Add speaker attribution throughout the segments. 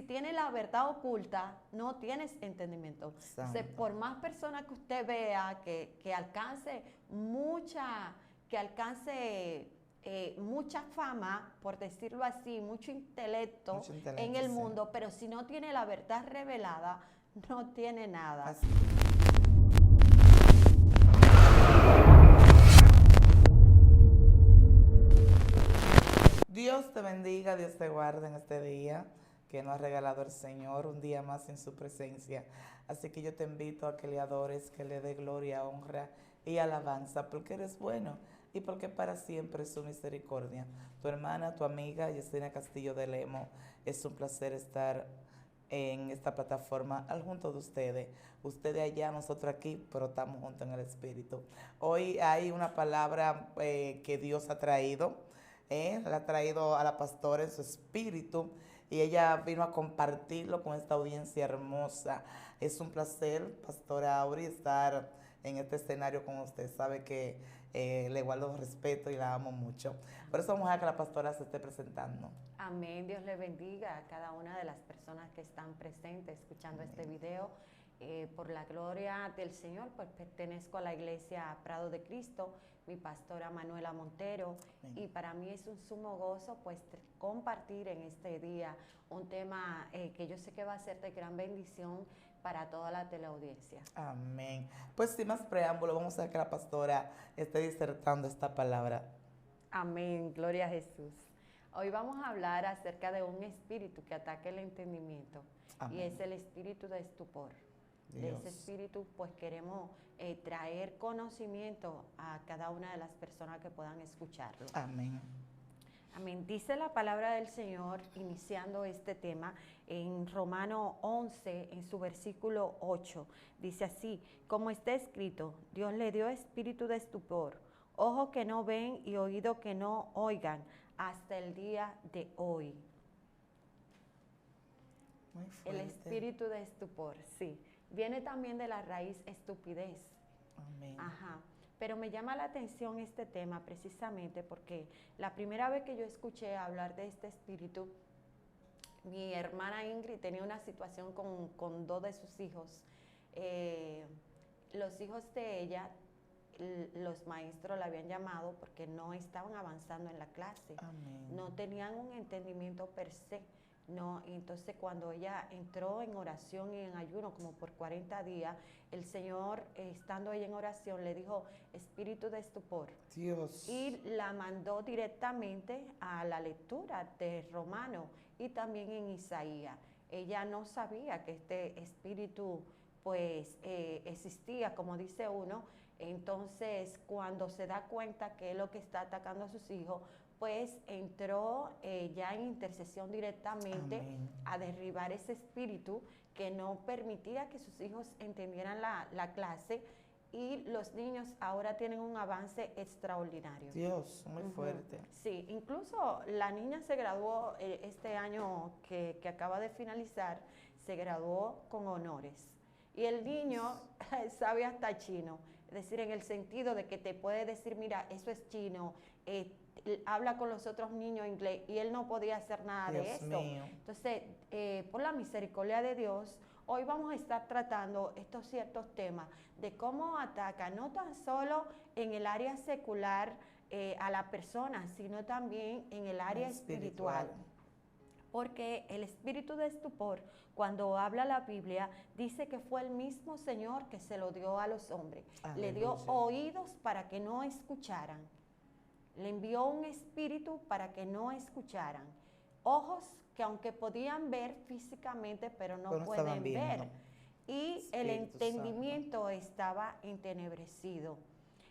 Speaker 1: si tienes la verdad oculta, no tienes entendimiento. Entonces, por más personas que usted vea que alcance mucha fama, por decirlo así, mucho intelecto en el mundo, pero si no tiene la verdad revelada, no tiene nada.
Speaker 2: Así. Dios te bendiga, Dios te guarde en este día que nos ha regalado el Señor, un día más en su presencia. Así que yo te invito a que le adores, que le dé gloria, honra y alabanza, porque eres bueno y porque para siempre es su misericordia. Tu hermana, tu amiga, Yesenia Castillo de Lemo, es un placer estar en esta plataforma al junto de ustedes. Ustedes allá, nosotros aquí, pero estamos juntos en el Espíritu. Hoy hay una palabra que Dios ha traído. La ha traído a la pastora en su espíritu y ella vino a compartirlo con esta audiencia hermosa. Es un placer, pastora Auri, estar en este escenario con usted. Sabe que le guardo respeto y la amo mucho. Por eso vamos a que la pastora se esté presentando.
Speaker 1: Amén. Dios le bendiga a cada una de las personas que están presentes escuchando este video. Por la gloria del Señor, pues pertenezco a la iglesia Prado de Cristo, mi pastora Manuela Montero, y para mí es un sumo gozo pues compartir en este día un tema que yo sé que va a ser de gran bendición para toda la teleaudiencia.
Speaker 2: Amén. Pues sin más preámbulo, vamos a que la pastora esté disertando esta palabra.
Speaker 1: Amén, gloria a Jesús. Hoy vamos a hablar acerca de un espíritu que ataca el entendimiento. Amén. Y es el espíritu de estupor. Dios. De ese espíritu pues queremos traer conocimiento a cada una de las personas que puedan escucharlo.
Speaker 2: Amén.
Speaker 1: Amén. Dice la palabra del Señor, iniciando este tema, en Romano 11, en su versículo 8. Dice así: como está escrito, Dios le dio espíritu de estupor, ojos que no ven y oídos que no oigan, hasta el día de hoy.
Speaker 2: Muy fuerte.
Speaker 1: El espíritu de estupor, sí. Viene también de la raíz estupidez.
Speaker 2: Amén.
Speaker 1: Ajá. Pero me llama la atención este tema precisamente porque la primera vez que yo escuché hablar de este espíritu, mi hermana Ingrid tenía una situación con dos de sus hijos. Los hijos de ella, los maestros la habían llamado porque no estaban avanzando en la clase.
Speaker 2: Amén.
Speaker 1: No tenían un entendimiento per se. No, entonces cuando ella entró en oración y en ayuno como por 40 días, el Señor, estando ella en oración, le dijo espíritu de estupor.
Speaker 2: Dios.
Speaker 1: Y la mandó directamente a la lectura de Romano y también en Isaías. Ella no sabía que este espíritu pues existía, como dice uno. Entonces cuando se da cuenta que es lo que está atacando a sus hijos, pues entró ya en intercesión directamente. Amén. A derribar ese espíritu que no permitía que sus hijos entendieran la clase, y los niños ahora tienen un avance extraordinario.
Speaker 2: Dios, muy fuerte.
Speaker 1: Sí, incluso la niña se graduó este año que acaba de finalizar, se graduó con honores. Y el niño sabe hasta chino, es decir, en el sentido de que te puede decir, mira, eso es chino, habla con los otros niños inglés, y él no podía hacer nada
Speaker 2: Dios
Speaker 1: de eso.
Speaker 2: Mío.
Speaker 1: Entonces, por la misericordia de Dios, hoy vamos a estar tratando estos ciertos temas de cómo ataca no tan solo en el área secular a la persona, sino también en el área espiritual. Porque el espíritu de estupor, cuando habla la Biblia, dice que fue el mismo Señor que se lo dio a los hombres. Aleluya. Le dio oídos para que no escucharan. Le envió un espíritu para que no escucharan. Ojos que aunque podían ver físicamente, pero no pueden ver. Y Espíritu el entendimiento Santo estaba entenebrecido.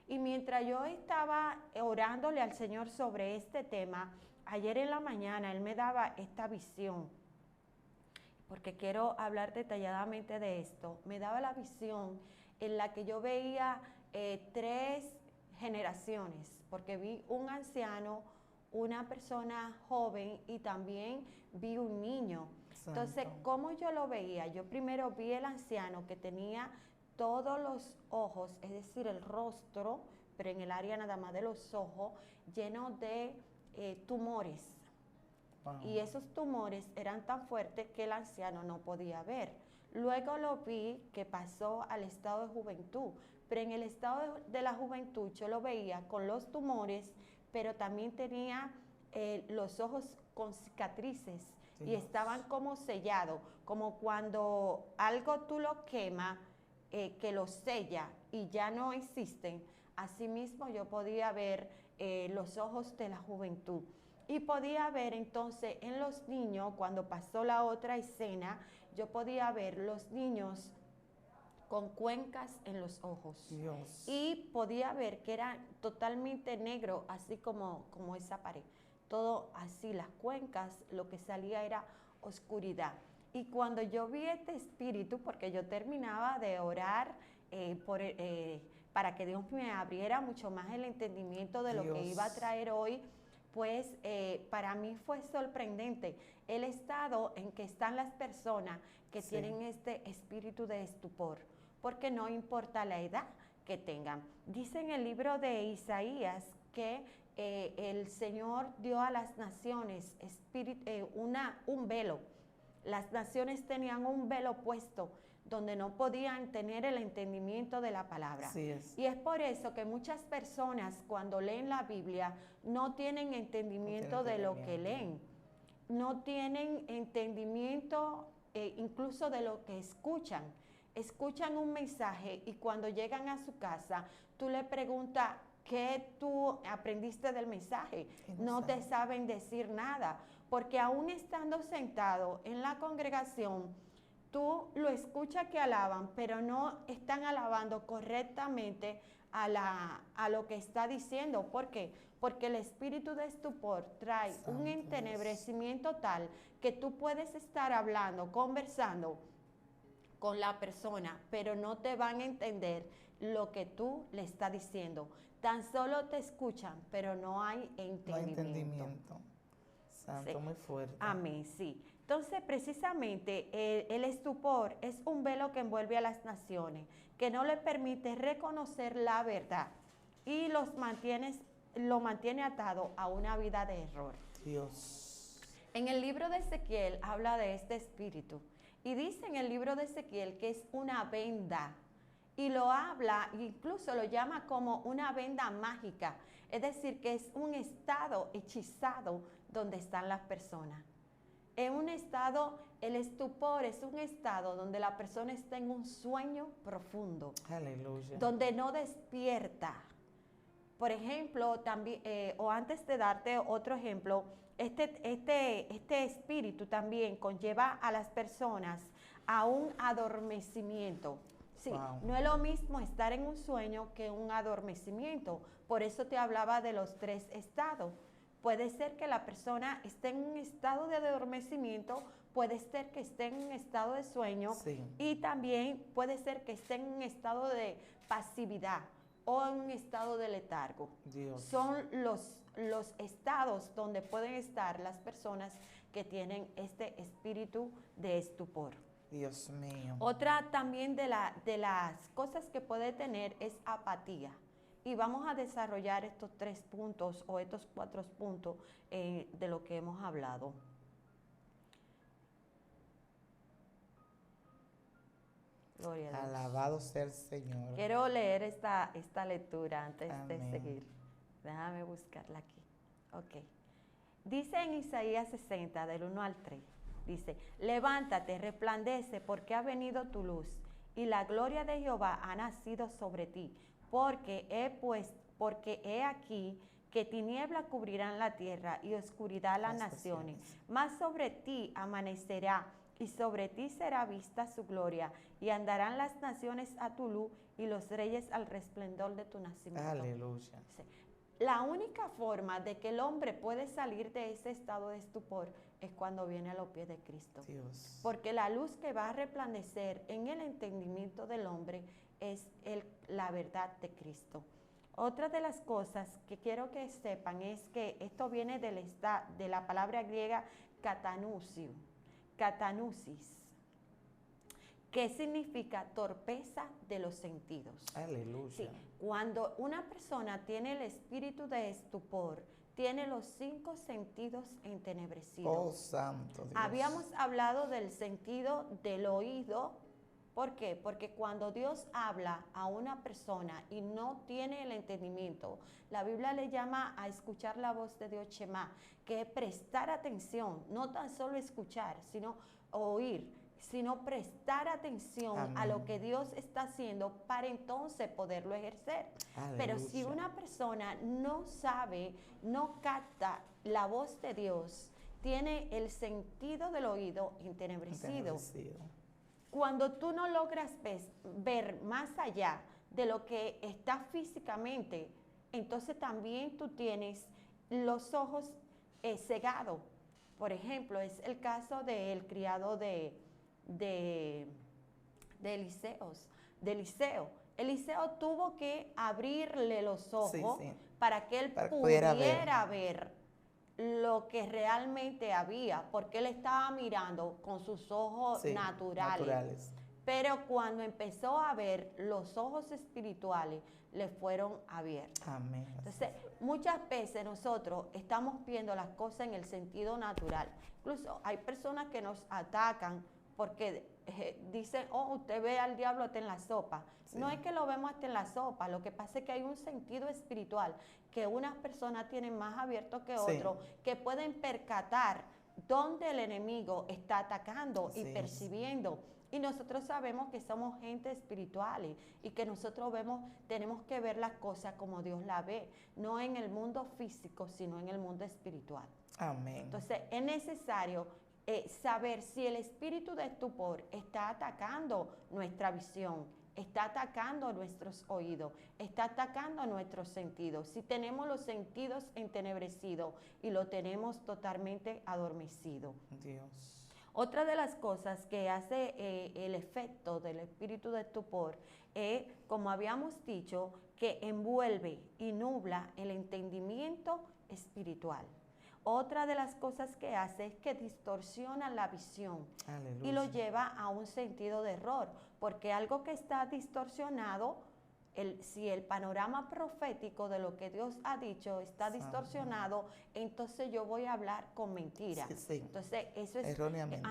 Speaker 1: Y mientras yo estaba orándole al Señor sobre este tema, ayer en la mañana Él me daba esta visión, porque quiero hablar detalladamente de esto. Me daba la visión en la que yo veía 3 generaciones, porque vi un anciano, una persona joven y también vi un niño. Santo. Entonces, ¿cómo yo lo veía? Yo primero vi el anciano que tenía todos los ojos, es decir, el rostro, pero en el área nada más de los ojos, lleno de tumores.
Speaker 2: Wow.
Speaker 1: Y esos tumores eran tan fuertes que el anciano no podía ver. Luego lo vi que pasó al estado de juventud, pero en el estado de la juventud yo lo veía con los tumores, pero también tenía los ojos con cicatrices y
Speaker 2: Dios.
Speaker 1: estaban como sellados, como cuando algo tú lo quemas, que lo sella y ya no existen. Asimismo yo podía ver los ojos de la juventud. Y podía ver entonces en los niños, cuando pasó la otra escena, yo podía ver los niños con cuencas en los ojos.
Speaker 2: Dios.
Speaker 1: Y podía ver que era totalmente negro, así como esa pared. Todo así, las cuencas, lo que salía era oscuridad. Y cuando yo vi este espíritu, porque yo terminaba de orar para que Dios me abriera mucho más el entendimiento de lo que iba a traer hoy, pues para mí fue sorprendente el estado en que están las personas que tienen este espíritu de estupor, porque no importa la edad que tengan. Dice en el libro de Isaías que el Señor dio a las naciones un velo. Las naciones tenían un velo puesto donde no podían tener el entendimiento de la palabra.
Speaker 2: Así es.
Speaker 1: Y es por eso que muchas personas cuando leen la Biblia no tienen entendimiento de lo que leen, no tienen entendimiento incluso de lo que escuchan. Escuchan un mensaje y cuando llegan a su casa, tú le preguntas qué tú aprendiste del mensaje. No te saben decir nada, porque aún estando sentado en la congregación, tú lo escuchas que alaban, pero no están alabando correctamente a lo que está diciendo. ¿Por qué? Porque el espíritu de estupor trae un entenebrecimiento tal que tú puedes estar hablando, conversando con la persona, pero no te van a entender lo que tú le estás diciendo. Tan solo te escuchan, pero no hay entendimiento.
Speaker 2: No hay entendimiento. Santo, muy fuerte.
Speaker 1: Amén, sí. Entonces, precisamente, el estupor es un velo que envuelve a las naciones, que no le permite reconocer la verdad y lo mantiene atado a una vida de error.
Speaker 2: Dios.
Speaker 1: En el libro de Ezequiel habla de este espíritu y dice en el libro de Ezequiel que es una venda y lo habla, incluso lo llama como una venda mágica, es decir, que es un estado hechizado donde están las personas. En un estado, el estupor es un estado donde la persona está en un sueño profundo.
Speaker 2: Aleluya.
Speaker 1: Donde no despierta. Por ejemplo, también, o antes de darte otro ejemplo, este espíritu también conlleva a las personas a un adormecimiento. Sí,
Speaker 2: Wow.
Speaker 1: no es lo mismo estar en un sueño que un adormecimiento. Por eso te hablaba de los 3 estados. Puede ser que la persona esté en un estado de adormecimiento, puede ser que esté en un estado de sueño y también puede ser que esté en un estado de pasividad o en un estado de letargo.
Speaker 2: Dios.
Speaker 1: Son los estados donde pueden estar las personas que tienen este espíritu de estupor.
Speaker 2: Dios mío.
Speaker 1: Otra también de las cosas que puede tener es apatía. Y vamos a desarrollar estos 3 puntos o estos 4 puntos de lo que hemos hablado. Gloria a Dios.
Speaker 2: Alabado sea el Señor.
Speaker 1: Quiero leer esta lectura antes
Speaker 2: Amén.
Speaker 1: de seguir. Déjame buscarla aquí. Ok. Dice en Isaías 60, del 1 al 3. Dice, levántate, resplandece, porque ha venido tu luz, y la gloria de Jehová ha nacido sobre ti. Porque he aquí que tiniebla cubrirán la tierra y oscuridad las naciones. Mas sobre ti amanecerá y sobre ti será vista su gloria. Y andarán las naciones a tu luz y los reyes al resplendor de tu nacimiento.
Speaker 2: Aleluya.
Speaker 1: La única forma de que el hombre puede salir de ese estado de estupor es cuando viene a los pies de Cristo.
Speaker 2: Dios.
Speaker 1: Porque la luz que va a resplandecer en el entendimiento del hombre es la verdad de Cristo. Otra de las cosas que quiero que sepan es que esto viene de la palabra griega katanusis, que significa torpeza de los sentidos.
Speaker 2: Aleluya.
Speaker 1: Sí, cuando una persona tiene el espíritu de estupor, tiene los 5 sentidos entenebrecidos.
Speaker 2: Oh, santo Dios.
Speaker 1: Habíamos hablado del sentido del oído. ¿Por qué? Porque cuando Dios habla a una persona y no tiene el entendimiento, la Biblia le llama a escuchar la voz de Dios Shema, que es prestar atención, no tan solo escuchar, sino oír, sino prestar atención a lo que Dios está haciendo para entonces poderlo ejercer.
Speaker 2: Aleluya.
Speaker 1: Pero si una persona no sabe, no capta la voz de Dios, tiene el sentido del oído entenebrecido. Cuando tú no logras ver más allá de lo que está físicamente, entonces también tú tienes los ojos cegados. Por ejemplo, es el caso del criado de Eliseo. Eliseo tuvo que abrirle los ojos para que él pudiera ver lo que realmente había, porque él estaba mirando con sus ojos naturales. Pero cuando empezó a ver, los ojos espirituales le fueron abiertos.
Speaker 2: Amén.
Speaker 1: Entonces, muchas veces nosotros estamos viendo las cosas en el sentido natural. Incluso hay personas que nos atacan porque dicen, oh, usted ve al diablo hasta en la sopa. Sí. No es que lo vemos hasta en la sopa, lo que pasa es que hay un sentido espiritual que unas personas tienen más abierto que otros, que pueden percatar dónde el enemigo está atacando y percibiendo. Y nosotros sabemos que somos gente espiritual y que nosotros tenemos que ver las cosas como Dios la ve, no en el mundo físico, sino en el mundo espiritual.
Speaker 2: Amén.
Speaker 1: Entonces, es necesario saber si el espíritu de estupor está atacando nuestra visión, está atacando nuestros oídos, está atacando nuestros sentidos. Si tenemos los sentidos entenebrecidos y lo tenemos totalmente adormecido.
Speaker 2: Dios.
Speaker 1: Otra de las cosas que hace el efecto del espíritu de estupor es, como habíamos dicho, que envuelve y nubla el entendimiento espiritual. Otra de las cosas que hace es que distorsiona la visión. Aleluya. Y lo lleva a un sentido de error, porque algo que está distorsionado, si el panorama profético de lo que Dios ha dicho está distorsionado, entonces yo voy a hablar con mentiras. Entonces eso es
Speaker 2: erróneamente.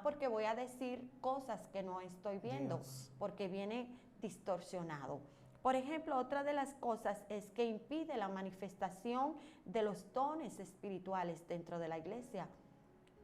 Speaker 1: Porque voy a decir cosas que no estoy viendo, porque viene distorsionado. Por ejemplo, otra de las cosas es que impide la manifestación de los dones espirituales dentro de la iglesia.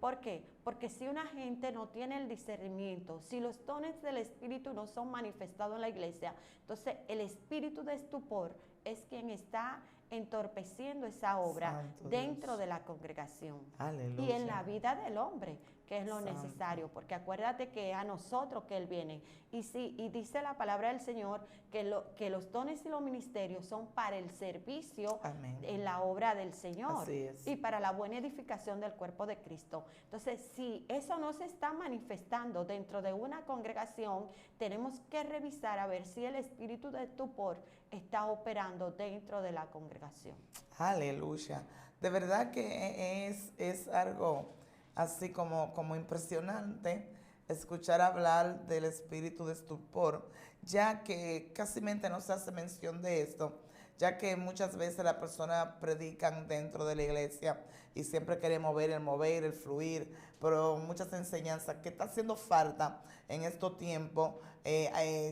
Speaker 1: ¿Por qué? Porque si una gente no tiene el discernimiento, si los dones del Espíritu no son manifestados en la iglesia, entonces el espíritu de estupor es quien está entorpeciendo esa obra dentro de la congregación. Aleluya. Y en la vida del hombre, que es lo necesario, porque acuérdate que a nosotros que Él viene. Y dice la palabra del Señor que los dones y los ministerios son para el servicio en la obra del Señor y para la buena edificación del cuerpo de Cristo. Entonces, si eso no se está manifestando dentro de una congregación, tenemos que revisar a ver si el espíritu de estupor está operando dentro de la congregación.
Speaker 2: Aleluya. De verdad que es algo así como impresionante escuchar hablar del espíritu de estupor, ya que casi no se hace mención de esto, ya que muchas veces las personas predican dentro de la iglesia y siempre queremos ver el mover, el fluir, pero muchas enseñanzas que está haciendo falta en estos tiempos.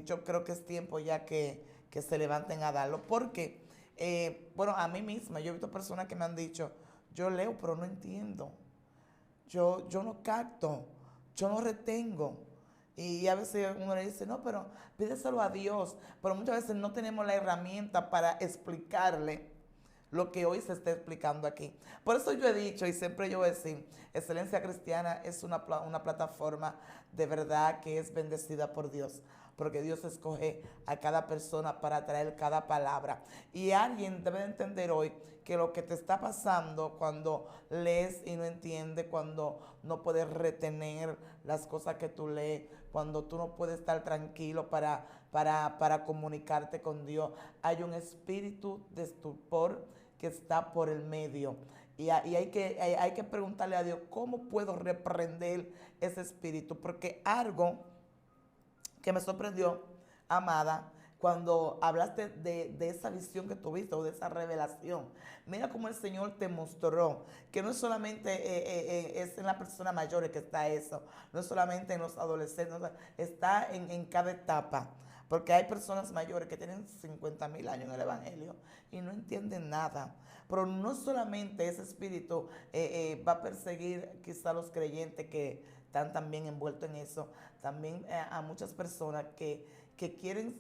Speaker 2: Yo creo que es tiempo ya que se levanten a darlo, porque, a mí misma, yo he visto personas que me han dicho, yo leo pero no entiendo. Yo no capto, yo no retengo. Y a veces uno le dice, no, pero pídeselo a Dios. Pero muchas veces no tenemos la herramienta para explicarle lo que hoy se está explicando aquí. Por eso yo he dicho, y siempre yo voy a decir, Excelencia Cristiana es una plataforma de verdad que es bendecida por Dios. Porque Dios escoge a cada persona para traer cada palabra. Y alguien debe entender hoy que lo que te está pasando cuando lees y no entiendes, cuando no puedes retener las cosas que tú lees, cuando tú no puedes estar tranquilo para comunicarte con Dios, hay un espíritu de estupor que está por el medio. Y hay que preguntarle a Dios, ¿cómo puedo reprender ese espíritu? Porque algo que me sorprendió, amada, cuando hablaste de esa visión que tuviste o de esa revelación. Mira cómo el Señor te mostró que no es solamente es en la persona mayor que está eso, no es solamente en los adolescentes, no, está en cada etapa. Porque hay personas mayores que tienen 50.000 años en el Evangelio y no entienden nada. Pero no solamente ese espíritu va a perseguir quizá a los creyentes que están también envueltos en eso, también a muchas personas que quieren,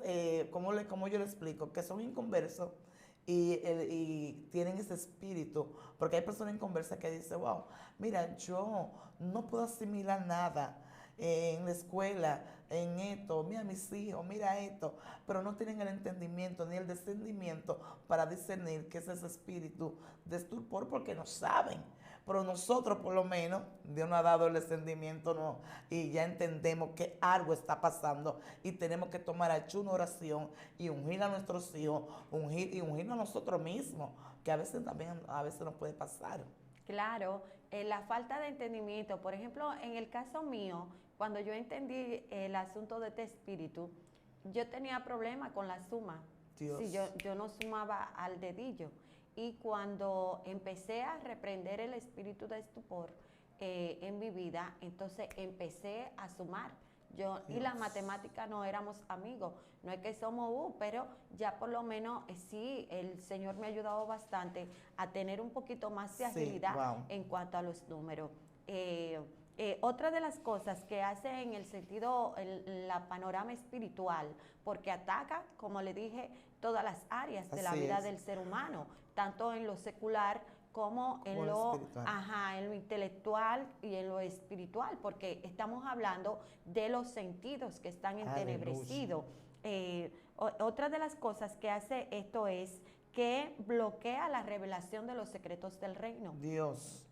Speaker 2: como yo le explico, que son inconversos y tienen ese espíritu, porque hay personas inconversas que dicen, wow, mira, yo no puedo asimilar nada en la escuela, en esto, mira mis hijos, mira esto, pero no tienen el entendimiento ni el discernimiento para discernir que es ese espíritu de estupor porque no saben. Pero nosotros por lo menos, Dios nos ha dado el entendimiento, ¿no? Y ya entendemos que algo está pasando y tenemos que tomar ayuno, oración y ungir a nuestros hijos, ungir a nosotros mismos, que a veces también nos puede pasar.
Speaker 1: Claro, la falta de entendimiento, por ejemplo, en el caso mío, cuando yo entendí el asunto de este espíritu, yo tenía problemas con la suma.
Speaker 2: Dios.
Speaker 1: Si yo no sumaba al dedillo. Y cuando empecé a reprender el espíritu de estupor en mi vida, entonces empecé a sumar. Yo y la matemática no éramos amigos, no es que somos pero ya por lo menos sí, el Señor me ha ayudado bastante a tener un poquito más de agilidad
Speaker 2: wow.
Speaker 1: en cuanto a los números. Otra de las cosas que hace en el sentido, la panorama espiritual, porque ataca, como le dije, todas las áreas de la vida del ser humano, tanto en lo secular como en en lo intelectual y en lo espiritual, porque estamos hablando de los sentidos que están entenebrecidos. Otra de las cosas que hace esto es que bloquea la revelación de los secretos del reino.
Speaker 2: Dios.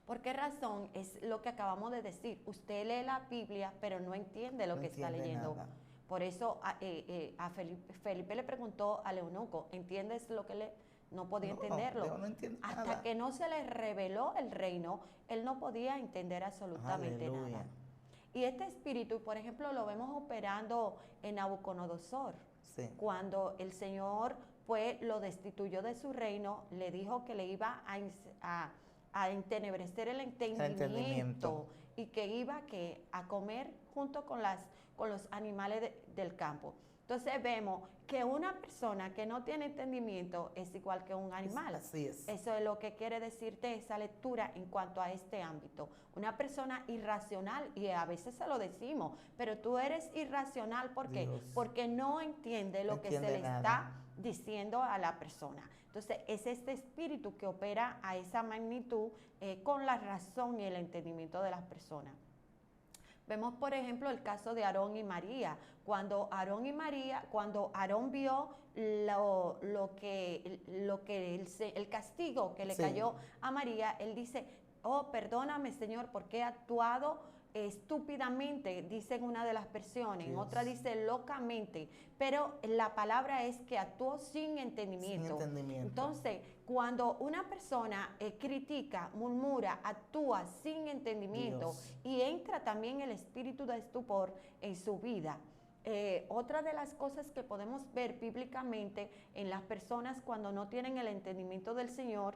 Speaker 1: ¿Por qué razón? Es lo que acabamos de decir. Usted lee la Biblia, pero no entiende lo que está leyendo. Nada. Por eso a Felipe le preguntó al eunuco, ¿entiendes lo que lee? No podía entenderlo.
Speaker 2: No
Speaker 1: hasta
Speaker 2: nada.
Speaker 1: que no se le reveló el reino, él no podía entender absolutamente nada. Y este espíritu, por ejemplo, lo vemos operando en Nabucodonosor.
Speaker 2: Sí.
Speaker 1: Cuando el Señor pues lo destituyó de su reino, le dijo que le iba a entenebrecer el entendimiento y que iba a comer junto con los animales del campo. Entonces vemos que una persona que no tiene entendimiento es igual que un animal.
Speaker 2: Así es.
Speaker 1: Eso es lo que quiere decirte esa lectura en cuanto a este ámbito. Una persona irracional, y a veces se lo decimos, pero tú eres irracional, ¿por qué? Porque no entiende lo que se le está diciendo a la persona. Entonces es este espíritu que opera a esa magnitud con la razón y el entendimiento de las personas. Vemos, por ejemplo, el caso de Aarón y María. Cuando Aarón vio el castigo que le cayó a María, él dice, oh, perdóname, Señor, porque he actuado estúpidamente, dice en una de las versiones, en otra dice locamente, pero la palabra es que actuó sin entendimiento. Entonces, cuando una persona critica, murmura, actúa sin entendimiento y entra también el espíritu de estupor en su vida. Otra de las cosas que podemos ver bíblicamente en las personas cuando no tienen el entendimiento del Señor,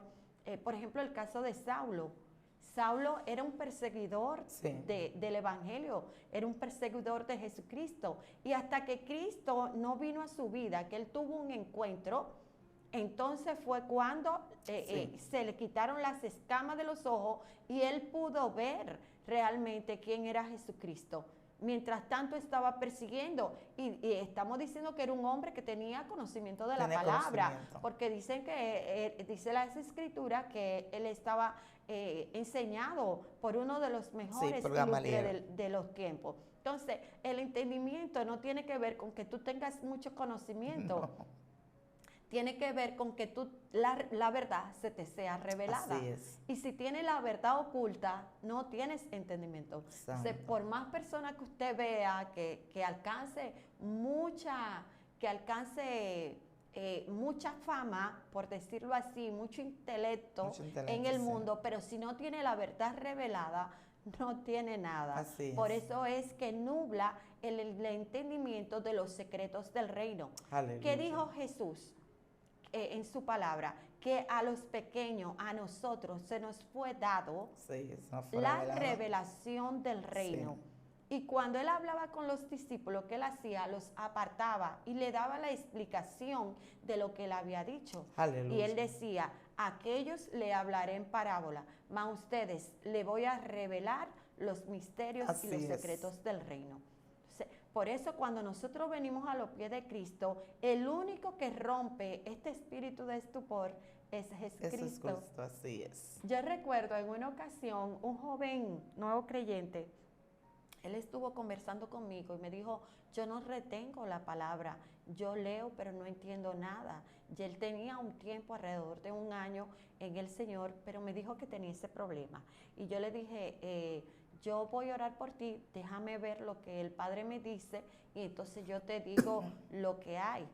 Speaker 1: por ejemplo, el caso de Saulo. Saulo era un perseguidor del Evangelio, era un perseguidor de Jesucristo. Y hasta que Cristo no vino a su vida, que él tuvo un encuentro, entonces fue cuando se le quitaron las escamas de los ojos y él pudo ver realmente quién era Jesucristo. Mientras tanto estaba persiguiendo y estamos diciendo que era un hombre que tenía conocimiento de la palabra, porque dicen que dice las escrituras que él estaba enseñado por uno de los mejores ilustres de los tiempos. Entonces, el entendimiento no tiene que ver con que tú tengas mucho conocimiento. No. Tiene que ver con que la verdad se te sea revelada.
Speaker 2: Así es.
Speaker 1: Y si tienes la verdad oculta, no tienes entendimiento. Entonces, por más personas que usted vea que alcance mucha fama, por decirlo así, mucho intelecto en el mundo, pero si no tiene la verdad revelada, no tiene nada.
Speaker 2: Así
Speaker 1: Por
Speaker 2: es.
Speaker 1: eso es que nubla el entendimiento de los secretos del reino.
Speaker 2: Aleluya.
Speaker 1: ¿Qué dijo Jesús en su palabra? Que a los pequeños, a nosotros, se nos fue dado
Speaker 2: Sí, eso fue
Speaker 1: la
Speaker 2: revelado.
Speaker 1: revelación del reino.
Speaker 2: Sí.
Speaker 1: Y cuando él hablaba con los discípulos, ¿qué él hacía? Los apartaba y le daba la explicación de lo que él había dicho.
Speaker 2: Aleluya.
Speaker 1: Y él decía, a aquellos le hablaré en parábola, mas a ustedes le voy a revelar los misterios
Speaker 2: Así
Speaker 1: y los
Speaker 2: es.
Speaker 1: secretos del reino. Por eso cuando nosotros venimos a los pies de Cristo, el único que rompe este espíritu de estupor es Jesucristo.
Speaker 2: Eso es Cristo, así es.
Speaker 1: Yo recuerdo en una ocasión un joven nuevo creyente, él estuvo conversando conmigo y me dijo, yo no retengo la palabra, yo leo pero no entiendo nada. Y él tenía un tiempo, alrededor de un año en el Señor, pero me dijo que tenía ese problema. Y yo le dije, yo voy a orar por ti, déjame ver lo que el Padre me dice y entonces yo te digo lo que hay.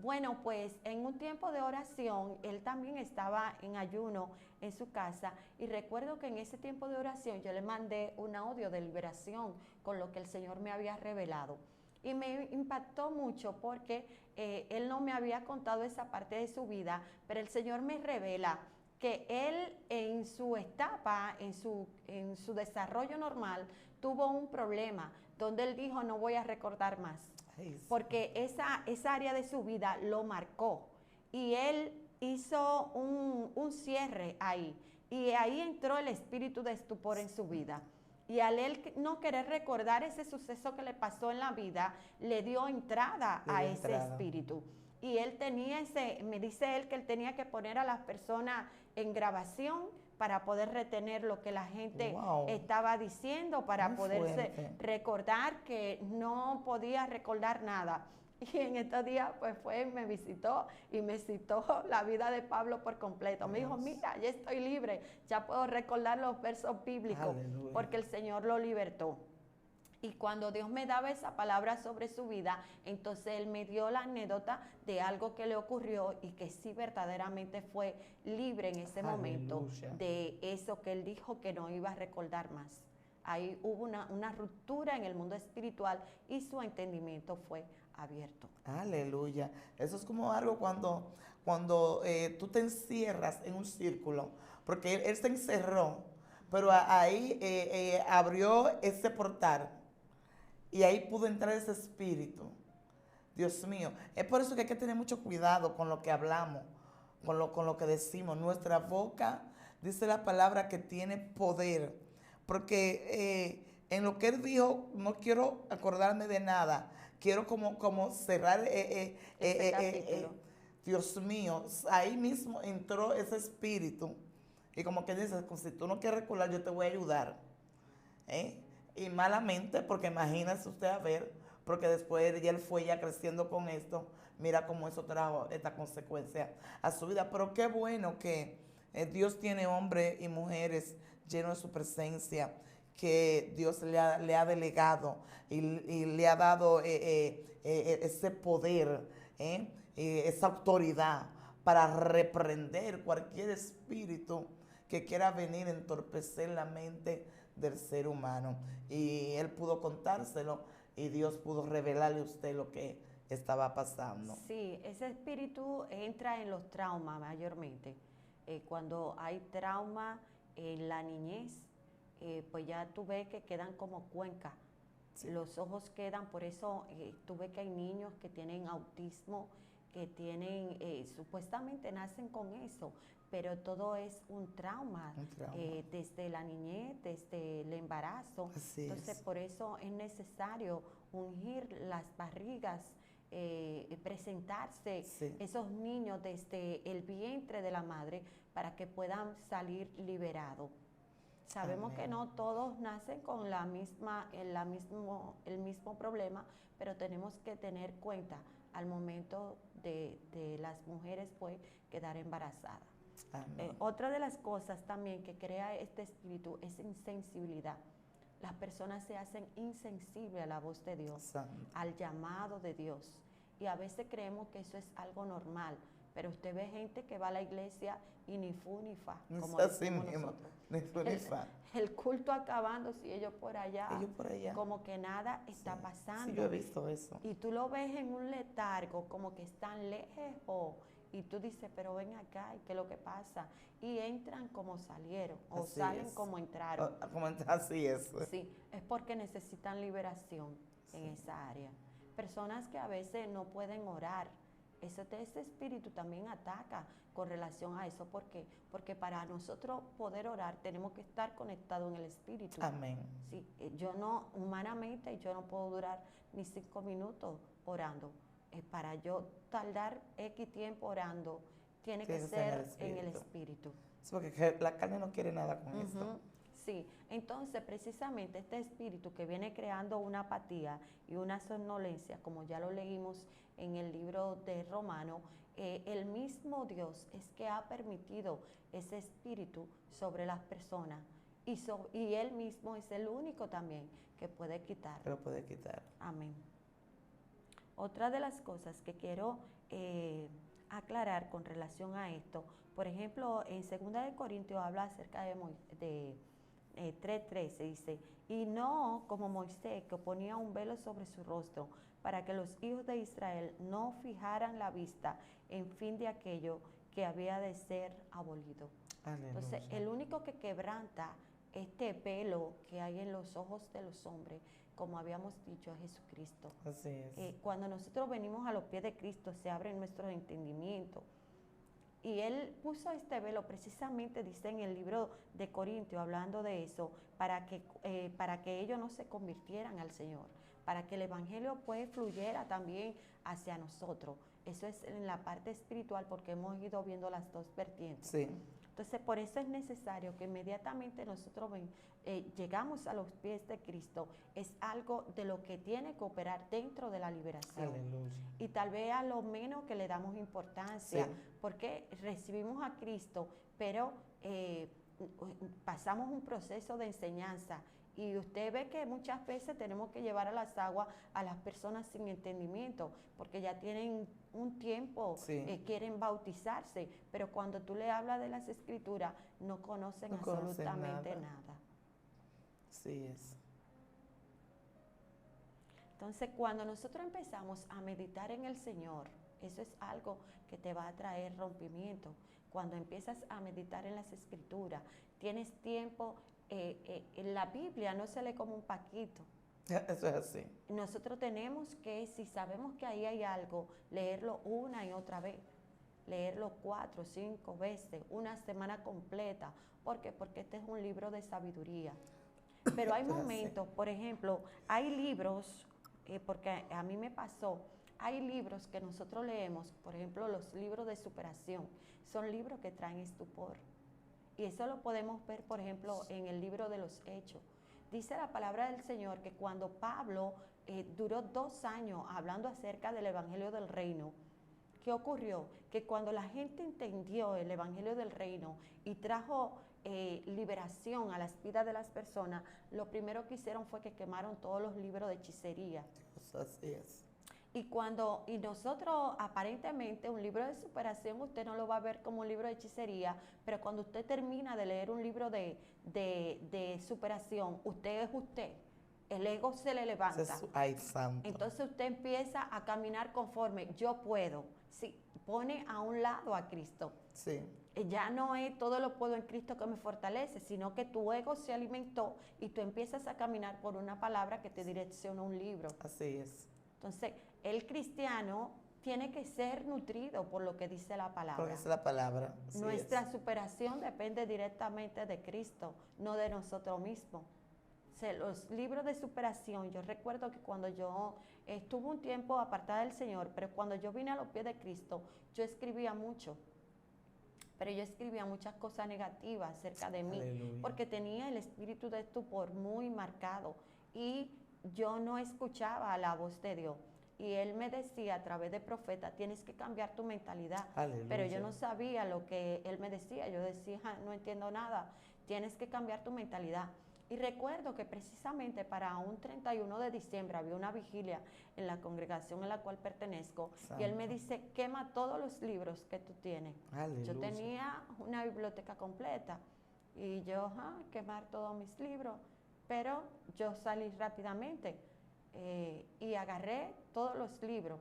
Speaker 1: Bueno, pues en un tiempo de oración, él también estaba en ayuno en su casa y recuerdo que en ese tiempo de oración yo le mandé un audio de liberación con lo que el Señor me había revelado. Y me impactó mucho porque él no me había contado esa parte de su vida, pero el Señor me revela que él en su etapa, en su desarrollo normal, tuvo un problema donde él dijo, no voy a recordar más. Porque esa área de su vida lo marcó y él hizo un cierre ahí y ahí entró el espíritu de estupor en su vida y al él no querer recordar ese suceso que le pasó en la vida, le dio entrada a ese espíritu y él tenía me dice él que él tenía que poner a las personas en grabación para poder retener lo que la gente estaba diciendo, para poderse recordar que no podía recordar nada. Y en estos días pues fue, me visitó y me citó la vida de Pablo por completo. Me dijo, mira, ya estoy libre, ya puedo recordar los versos bíblicos. Aleluya. Porque el Señor lo libertó. Y cuando Dios me daba esa palabra sobre su vida, entonces Él me dio la anécdota de algo que le ocurrió y que sí verdaderamente fue libre en ese momento de eso que Él dijo que no iba a recordar más. Ahí hubo una ruptura en el mundo espiritual y su entendimiento fue abierto.
Speaker 2: Aleluya. Eso es como algo cuando tú te encierras en un círculo, porque él se encerró, pero ahí abrió ese portal. Y ahí pudo entrar ese espíritu. Dios mío. Es por eso que hay que tener mucho cuidado con lo que hablamos, con lo que decimos. Nuestra boca, dice la palabra, que tiene poder. Porque en lo que él dijo, no quiero acordarme de nada. Quiero como cerrar Dios mío. Ahí mismo entró ese espíritu. Y como que dice, si tú no quieres recordar, yo te voy a ayudar. Y malamente, porque imagínese usted a ver, porque después ya él fue ya creciendo con esto, mira cómo eso trajo esta consecuencia a su vida. Pero qué bueno que Dios tiene hombres y mujeres llenos de su presencia, que Dios le ha delegado y le ha dado ese poder, esa autoridad para reprender cualquier espíritu que quiera venir a entorpecer la mente del ser humano. Y él pudo contárselo y Dios pudo revelarle a usted lo que estaba pasando.
Speaker 1: Sí, ese espíritu entra en los traumas mayormente. Cuando hay trauma en la niñez, pues ya tú ves que quedan como cuencas. Sí. Los ojos quedan, por eso tú ves que hay niños que tienen autismo, que tienen, supuestamente nacen con eso, pero todo es un trauma. Desde la niñez, desde el embarazo. Entonces, por eso es necesario ungir las barrigas, presentarse esos niños desde el vientre de la madre para que puedan salir liberados. Sabemos que no todos nacen con el mismo problema, pero tenemos que tener cuenta al momento de las mujeres pues quedar embarazadas. Otra de las cosas también que crea este espíritu es insensibilidad. Las personas se hacen insensibles a la voz de Dios, al llamado de Dios. Y a veces creemos que eso es algo normal, pero usted ve gente que va a la iglesia y ni fu ni fa, como
Speaker 2: Así
Speaker 1: decimos
Speaker 2: mismo,
Speaker 1: nosotros.
Speaker 2: ni fu ni fa.
Speaker 1: El culto acabándose y ellos por allá,
Speaker 2: Ellos por allá.
Speaker 1: como que nada está
Speaker 2: Sí,
Speaker 1: pasando.
Speaker 2: sí, yo he visto eso.
Speaker 1: Y tú lo ves en un letargo, como que están lejos. Y tú dices, pero ven acá, ¿y qué es lo que pasa? Y entran como salieron, o
Speaker 2: Así
Speaker 1: salen
Speaker 2: es.
Speaker 1: como entraron.
Speaker 2: Así es.
Speaker 1: Sí, es porque necesitan liberación en esa área. Personas que a veces no pueden orar. Ese espíritu también ataca con relación a eso. ¿Por qué? Porque para nosotros poder orar tenemos que estar conectados en el espíritu.
Speaker 2: Amén.
Speaker 1: Sí, yo no, humanamente, yo no puedo durar ni 5 minutos orando. Para yo tardar X tiempo orando, tiene que ser en el espíritu.
Speaker 2: Sí, porque la carne no quiere nada con esto.
Speaker 1: Sí, entonces precisamente este espíritu que viene creando una apatía y una somnolencia, como ya lo leímos en el libro de Romano, el mismo Dios es que ha permitido ese espíritu sobre las personas y Él mismo es el único también que puede quitarlo.
Speaker 2: Que lo puede quitar.
Speaker 1: Amén. Otra de las cosas que quiero aclarar con relación a esto, por ejemplo, en 2 Corintios habla acerca de 3:13, dice, y no como Moisés, que ponía un velo sobre su rostro, para que los hijos de Israel no fijaran la vista en fin de aquello que había de ser abolido.
Speaker 2: Aleluya.
Speaker 1: Entonces, el único que quebranta este velo que hay en los ojos de los hombres, como habíamos dicho, es Jesucristo.
Speaker 2: Así es.
Speaker 1: Cuando nosotros venimos a los pies de Cristo, se abren nuestros entendimientos. Y Él puso este velo, precisamente dice en el libro de Corintios, hablando de eso, para que ellos no se convirtieran al Señor, para que el Evangelio pues fluyera también hacia nosotros. Eso es en la parte espiritual, porque hemos ido viendo las dos vertientes.
Speaker 2: Sí.
Speaker 1: Entonces, por eso es necesario que inmediatamente nosotros llegamos a los pies de Cristo. Es algo de lo que tiene que operar dentro de la liberación.
Speaker 2: Aleluya.
Speaker 1: Y tal vez a lo menos que le damos importancia,
Speaker 2: Sí.
Speaker 1: porque recibimos a Cristo, pero pasamos un proceso de enseñanza. Y usted ve que muchas veces tenemos que llevar a las aguas a las personas sin entendimiento, porque ya tienen un tiempo,
Speaker 2: Sí.
Speaker 1: quieren bautizarse, pero cuando tú le hablas de las escrituras, no conocen absolutamente nada.
Speaker 2: Sí es.
Speaker 1: Entonces, cuando nosotros empezamos a meditar en el Señor, eso es algo que te va a traer rompimiento. Cuando empiezas a meditar en las escrituras, tienes tiempo. En la Biblia no se lee como un paquito.
Speaker 2: Eso es así.
Speaker 1: Nosotros tenemos que, si sabemos que ahí hay algo, leerlo una y otra vez. Leerlo 4 o 5 veces, una semana completa. ¿Por qué? Porque este es un libro de sabiduría. Pero hay momentos, por ejemplo, hay libros, porque a mí me pasó, hay libros que nosotros leemos, por ejemplo, los libros de superación, son libros que traen estupor. Y eso lo podemos ver, por ejemplo, en el libro de los Hechos. Dice la palabra del Señor que cuando Pablo duró 2 años hablando acerca del Evangelio del Reino, ¿qué ocurrió? Que cuando la gente entendió el Evangelio del Reino y trajo liberación a las vidas de las personas, lo primero que hicieron fue que quemaron todos los libros de hechicería.
Speaker 2: Así es.
Speaker 1: Y nosotros, aparentemente, un libro de superación, usted no lo va a ver como un libro de hechicería, pero cuando usted termina de leer un libro de superación, usted es usted. El ego se le levanta.
Speaker 2: Ay, santo.
Speaker 1: Entonces usted empieza a caminar conforme yo puedo. Sí, pone a un lado a Cristo.
Speaker 2: Sí.
Speaker 1: Ya no es todo lo puedo en Cristo que me fortalece, sino que tu ego se alimentó y tú empiezas a caminar por una palabra que te direcciona un libro.
Speaker 2: Así es.
Speaker 1: Entonces, el cristiano tiene que ser nutrido por lo que dice la palabra.
Speaker 2: Porque es la palabra.
Speaker 1: Nuestra superación depende directamente de Cristo, no de nosotros mismos. O sea, los libros de superación, yo recuerdo que cuando yo estuve un tiempo apartada del Señor, pero cuando yo vine a los pies de Cristo, yo escribía mucho. Pero yo escribía muchas cosas negativas acerca de mí,
Speaker 2: Aleluya.
Speaker 1: porque tenía el espíritu de estupor muy marcado y yo no escuchaba la voz de Dios. Y Él me decía a través de profeta, tienes que cambiar tu mentalidad.
Speaker 2: Aleluya.
Speaker 1: Pero yo no sabía lo que Él me decía, yo decía, no entiendo nada, tienes que cambiar tu mentalidad. Y recuerdo que precisamente para un 31 de diciembre había una vigilia en la congregación en la cual pertenezco.
Speaker 2: Santo.
Speaker 1: Y él me dice, quema todos los libros que tú tienes.
Speaker 2: Aleluya.
Speaker 1: Yo tenía una biblioteca completa y yo, quemar todos mis libros. Pero yo salí rápidamente y agarré todos los libros.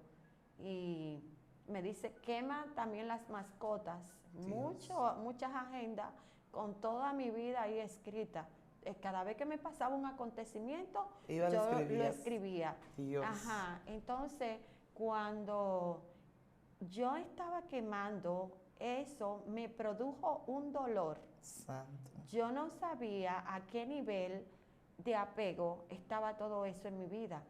Speaker 1: Y me dice, quema también las mascotas, muchas agendas con toda mi vida ahí escrita. Cada vez que me pasaba un acontecimiento, yo lo escribía.
Speaker 2: Dios.
Speaker 1: Ajá, entonces cuando yo estaba quemando, eso me produjo un dolor.
Speaker 2: Santo.
Speaker 1: Yo no sabía a qué nivel de apego estaba todo eso en mi vida.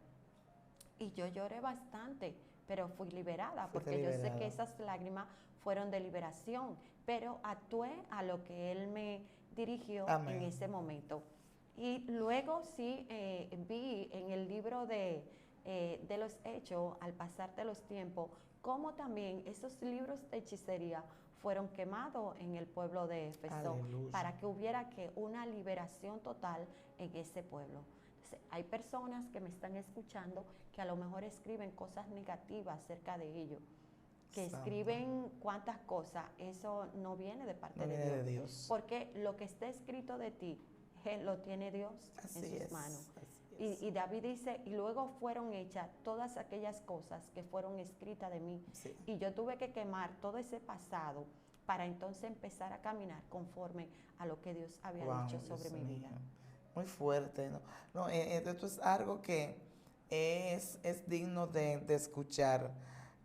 Speaker 1: Y yo lloré bastante, pero fui liberada, porque yo sé que esas lágrimas fueron de liberación, pero actué a lo que Él me dirigió en ese momento. Y luego sí vi en el libro de los Hechos, al pasar de los tiempos, cómo también esos libros de hechicería fueron quemados en el pueblo de Éfeso, para que hubiera una liberación total en ese pueblo. Entonces, hay personas que me están escuchando que a lo mejor escriben cosas negativas acerca de ellos, que escriben cuantas cosas. Eso no viene de parte de Dios, porque lo que está escrito de ti lo tiene Dios en sus manos. Y David dice, y luego fueron hechas todas aquellas cosas que fueron escritas de mí.
Speaker 2: Sí.
Speaker 1: Y yo tuve que quemar todo ese pasado para entonces empezar a caminar conforme a lo que Dios había dicho sobre mi vida.
Speaker 2: Muy fuerte, ¿no? No, esto es algo que es digno de escuchar,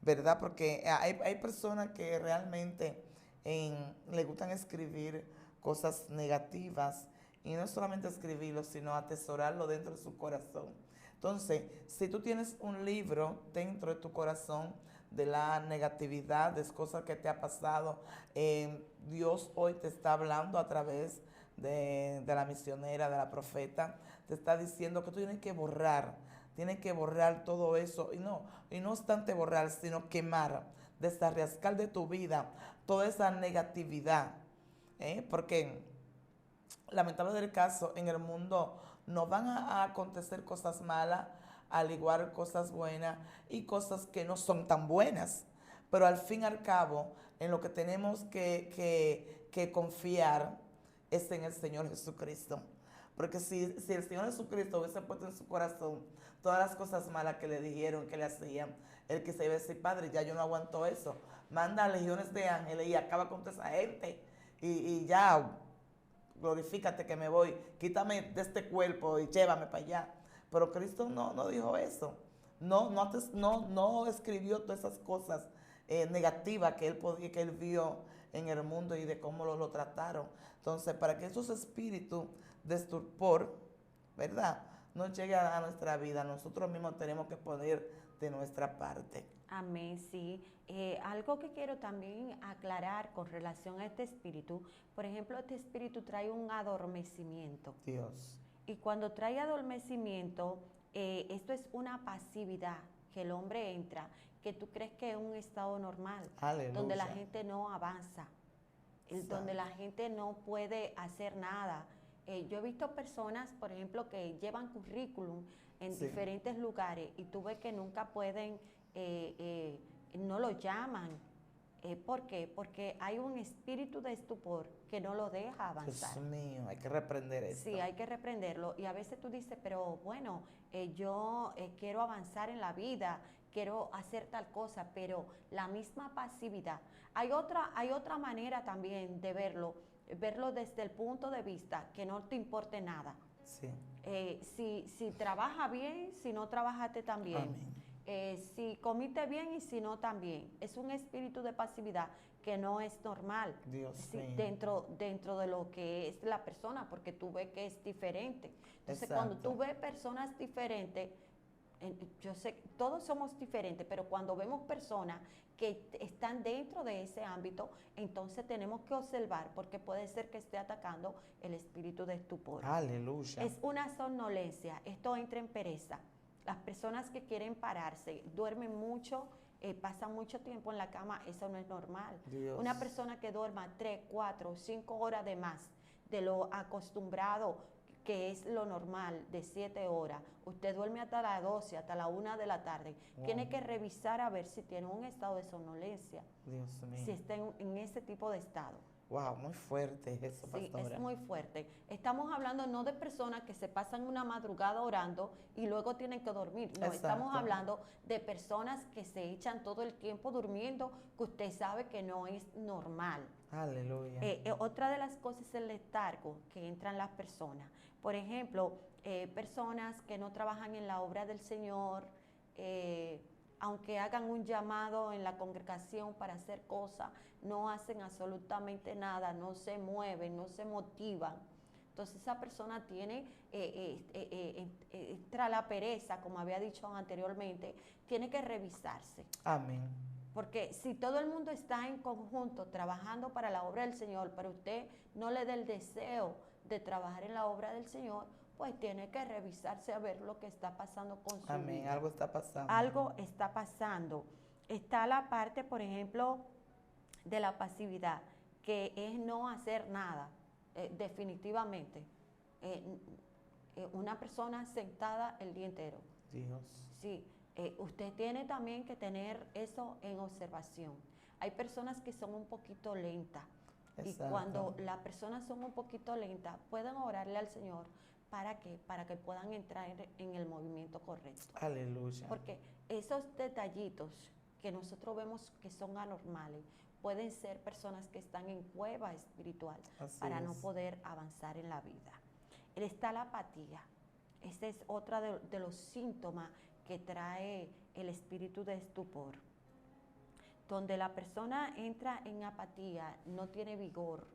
Speaker 2: ¿verdad? Porque hay personas que realmente le gustan escribir cosas negativas, y no solamente escribirlo, sino atesorarlo dentro de su corazón. Entonces, si tú tienes un libro dentro de tu corazón de la negatividad, de cosas que te ha pasado, Dios hoy te está hablando a través de la misionera, de la profeta, te está diciendo que tú tienes que borrar todo eso, y no obstante borrar, sino quemar, desarrascar de tu vida toda esa negatividad, porque lamentable del caso, en el mundo nos van a acontecer cosas malas, al igual cosas buenas y cosas que no son tan buenas, pero al fin y al cabo, en lo que tenemos que confiar es en el Señor Jesucristo. Porque si el Señor Jesucristo hubiese puesto en su corazón todas las cosas malas que le dijeron, que le hacían, él que se iba a decir, Padre, ya yo no aguanto eso, manda a legiones de ángeles y acaba con toda esa gente, y ya, glorifícate que me voy, quítame de este cuerpo y llévame para allá. Pero Cristo no dijo eso, no escribió todas esas cosas negativas que él vio en el mundo y de cómo lo trataron. Entonces, para que esos espíritus de estupor, ¿verdad?, no lleguen a nuestra vida, nosotros mismos tenemos que poner de nuestra parte.
Speaker 1: Amén, sí. Algo que quiero también aclarar con relación a este espíritu, por ejemplo, este espíritu trae un adormecimiento.
Speaker 2: Dios.
Speaker 1: Y cuando trae adormecimiento, esto es una pasividad que el hombre entra, que tú crees que es un estado normal,
Speaker 2: Aleluya.
Speaker 1: donde la gente no avanza, donde la gente no puede hacer nada. Yo he visto personas, por ejemplo, que llevan currículum en diferentes lugares y tú ves que nunca pueden, no lo llaman. ¿Por qué? Porque hay un espíritu de estupor que no lo deja avanzar.
Speaker 2: Dios mío, hay que reprender esto.
Speaker 1: Sí, hay que reprenderlo. Y a veces tú dices, pero bueno, yo quiero avanzar en la vida, quiero hacer tal cosa, pero la misma pasividad. Hay otra manera también de verlo desde el punto de vista que no te importe nada.
Speaker 2: Sí.
Speaker 1: Si trabaja bien, si no trabajaste tan bien.
Speaker 2: Amén.
Speaker 1: Si comiste bien y si no también. Es un espíritu de pasividad que no es normal.
Speaker 2: Dios
Speaker 1: dentro de lo que es la persona, porque tú ves que es diferente. Entonces,
Speaker 2: exacto,
Speaker 1: cuando tú ves personas diferentes, yo sé que todos somos diferentes, pero cuando vemos personas que están dentro de ese ámbito, entonces tenemos que observar, porque puede ser que esté atacando el espíritu de estupor.
Speaker 2: Aleluya.
Speaker 1: Es una somnolencia, esto entra en pereza. Las personas que quieren pararse, duermen mucho, pasan mucho tiempo en la cama, eso no es normal.
Speaker 2: Dios.
Speaker 1: Una persona que duerma 3, 4, 5 horas de más de lo acostumbrado, que es lo normal de 7 horas, usted duerme hasta las 12, hasta la 1 de la tarde,
Speaker 2: Wow.
Speaker 1: tiene que revisar a ver si tiene un estado de somnolencia,
Speaker 2: Dios mío.
Speaker 1: si está en ese tipo de estado.
Speaker 2: Wow, muy fuerte eso,
Speaker 1: Sí,
Speaker 2: pastora.
Speaker 1: es muy fuerte. Estamos hablando no de personas que se pasan una madrugada orando y luego tienen que dormir. No, estamos
Speaker 2: Exacto.
Speaker 1: hablando de personas que se echan todo el tiempo durmiendo, que usted sabe que no es normal.
Speaker 2: Aleluya.
Speaker 1: Otra de las cosas es el letargo que entran las personas. Por ejemplo, personas que no trabajan en la obra del Señor, aunque hagan un llamado en la congregación para hacer cosas, no hacen absolutamente nada, no se mueven, no se motivan. Entonces esa persona tiene, entra la pereza, como había dicho anteriormente, tiene que revisarse.
Speaker 2: Amén.
Speaker 1: Porque si todo el mundo está en conjunto trabajando para la obra del Señor, pero usted no le da el deseo de trabajar en la obra del Señor, pues tiene que revisarse a ver lo que está pasando con su
Speaker 2: Amén.
Speaker 1: vida.
Speaker 2: Algo está pasando.
Speaker 1: Algo está pasando. Está la parte, por ejemplo, de la pasividad, que es no hacer nada, definitivamente. Una persona sentada el día entero.
Speaker 2: Dios.
Speaker 1: Sí, usted tiene también que tener eso en observación. Hay personas que son un poquito lentas. Y
Speaker 2: Exacto.
Speaker 1: cuando las personas son un poquito lentas, pueden orarle al Señor para que puedan entrar en el movimiento correcto.
Speaker 2: Aleluya.
Speaker 1: Porque esos detallitos que nosotros vemos que son anormales, pueden ser personas que están en cueva espiritual
Speaker 2: Así
Speaker 1: para
Speaker 2: es.
Speaker 1: no poder avanzar en la vida. Está la apatía. Este es otro de los síntomas que trae el espíritu de estupor. Donde la persona entra en apatía, no tiene vigor,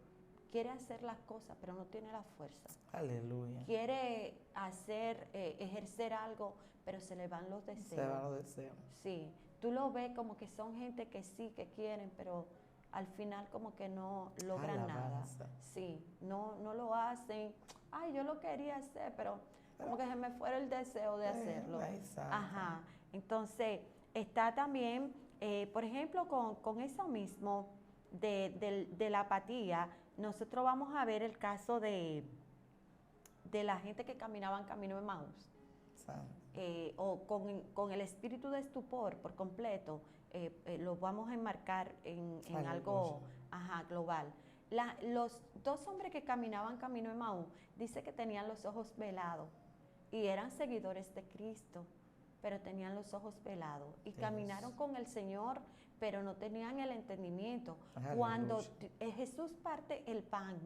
Speaker 1: quiere hacer las cosas, pero no tiene la fuerza.
Speaker 2: Aleluya.
Speaker 1: Quiere hacer, ejercer algo, pero se le van los deseos.
Speaker 2: Se van los deseos.
Speaker 1: Sí, tú lo ves como que son gente que sí, que quieren, pero al final como que no logran nada. Sí, no lo hacen. Ay, yo lo quería hacer, pero como que se me fuera el deseo de hacerlo. Ajá, entonces está también, por ejemplo, con eso mismo de la apatía, nosotros vamos a ver el caso de la gente que caminaban camino de Emaús. O con el espíritu de estupor por completo, lo vamos a enmarcar en algo global. Los dos hombres que caminaban camino de Emaús, dice que tenían los ojos velados y eran seguidores de Cristo, pero tenían los ojos velados y caminaron con el Señor, pero no tenían el entendimiento. Cuando Jesús parte el pan,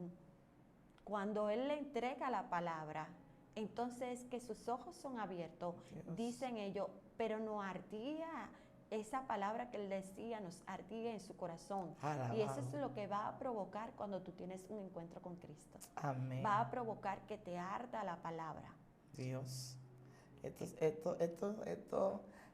Speaker 1: cuando Él le entrega la palabra, entonces que sus ojos son abiertos, dicen ellos, pero no ardía esa palabra que Él decía, nos ardía en su corazón. Y eso es lo que va a provocar cuando tú tienes un encuentro con Cristo.
Speaker 2: Amén.
Speaker 1: Va a provocar que te arda la palabra.
Speaker 2: Dios. Esto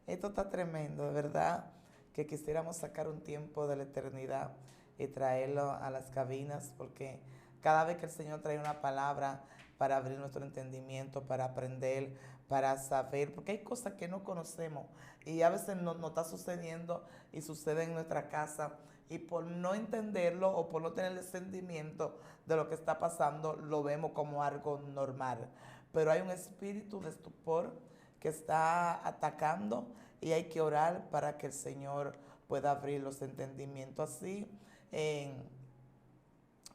Speaker 2: está tremendo, de verdad, que quisiéramos sacar un tiempo de la eternidad y traerlo a las cabinas, porque cada vez que el Señor trae una palabra para abrir nuestro entendimiento, para aprender, para saber, porque hay cosas que no conocemos y a veces no está sucediendo y sucede en nuestra casa, y por no entenderlo o por no tener el sentimiento de lo que está pasando, lo vemos como algo normal. Pero hay un espíritu de estupor que está atacando y hay que orar para que el Señor pueda abrir los entendimientos. Así,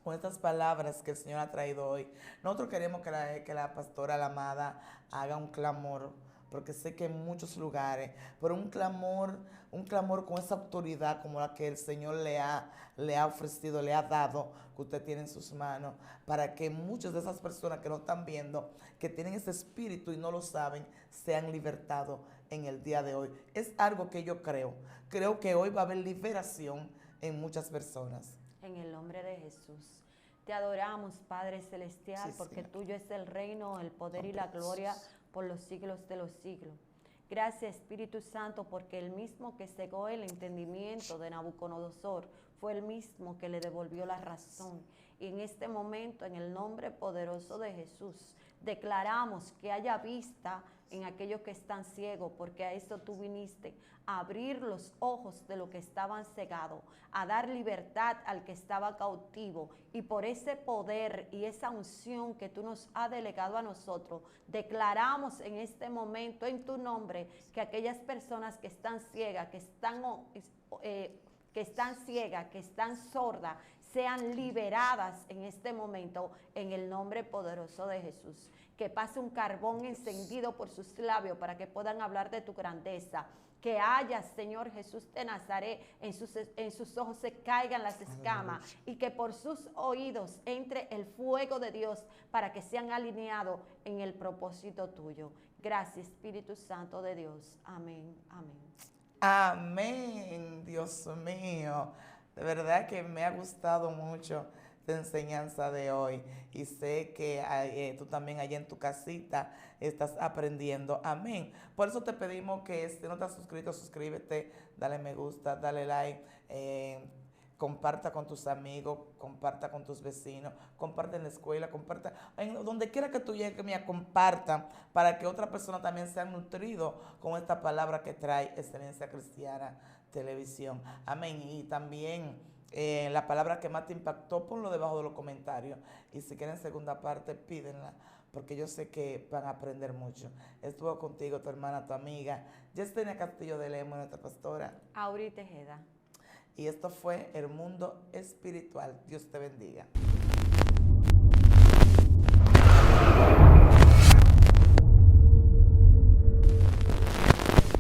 Speaker 2: con estas palabras que el Señor ha traído hoy, nosotros queremos que la pastora, la amada, haga un clamor, porque sé que en muchos lugares, pero un clamor con esa autoridad como la que el Señor le ha ofrecido, le ha dado, que usted tiene en sus manos, para que muchas de esas personas que no están viendo, que tienen ese espíritu y no lo saben, sean libertados en el día de hoy. Es algo que yo creo que hoy va a haber liberación en muchas personas.
Speaker 1: En el nombre de Jesús. Te adoramos, Padre Celestial, porque tuyo es el reino, el poder y la gloria por los siglos de los siglos. Gracias, Espíritu Santo, porque el mismo que cegó el entendimiento de Nabucodonosor fue el mismo que le devolvió la razón. Y en este momento, en el nombre poderoso de Jesús, declaramos que haya vista en aquellos que están ciegos, porque a eso tú viniste, a abrir los ojos de los que estaban cegados, a dar libertad al que estaba cautivo. Y por ese poder y esa unción que tú nos has delegado a nosotros, declaramos en este momento en tu nombre que aquellas personas que están ciegas, que están sordas, sean liberadas en este momento en el nombre poderoso de Jesús. Que pase un carbón encendido por sus labios para que puedan hablar de tu grandeza. Que haya, Señor Jesús de Nazaret, en sus ojos se caigan las escamas y que por sus oídos entre el fuego de Dios para que sean alineados en el propósito tuyo. Gracias, Espíritu Santo de Dios. Amén, amén.
Speaker 2: Amén, Dios mío. De verdad que me ha gustado mucho la enseñanza de hoy y sé que tú también allá en tu casita estás aprendiendo. Amén. Por eso te pedimos que si no estás suscrito, suscríbete, dale me gusta, dale like, comparta con tus amigos, comparta con tus vecinos, comparte en la escuela, comparta en donde quiera que tú llegues, mira, compartan para que otra persona también sea nutrido con esta palabra que trae Excelencia Cristiana Televisión. Amén. Y también la palabra que más te impactó, ponlo debajo de los comentarios. Y si quieren segunda parte, pídenla, porque yo sé que van a aprender mucho. Estuvo contigo tu hermana, tu amiga, Yesenia Castillo de Lemos, nuestra pastora
Speaker 1: Auri Tejeda.
Speaker 2: Y esto fue El Mundo Espiritual. Dios te bendiga.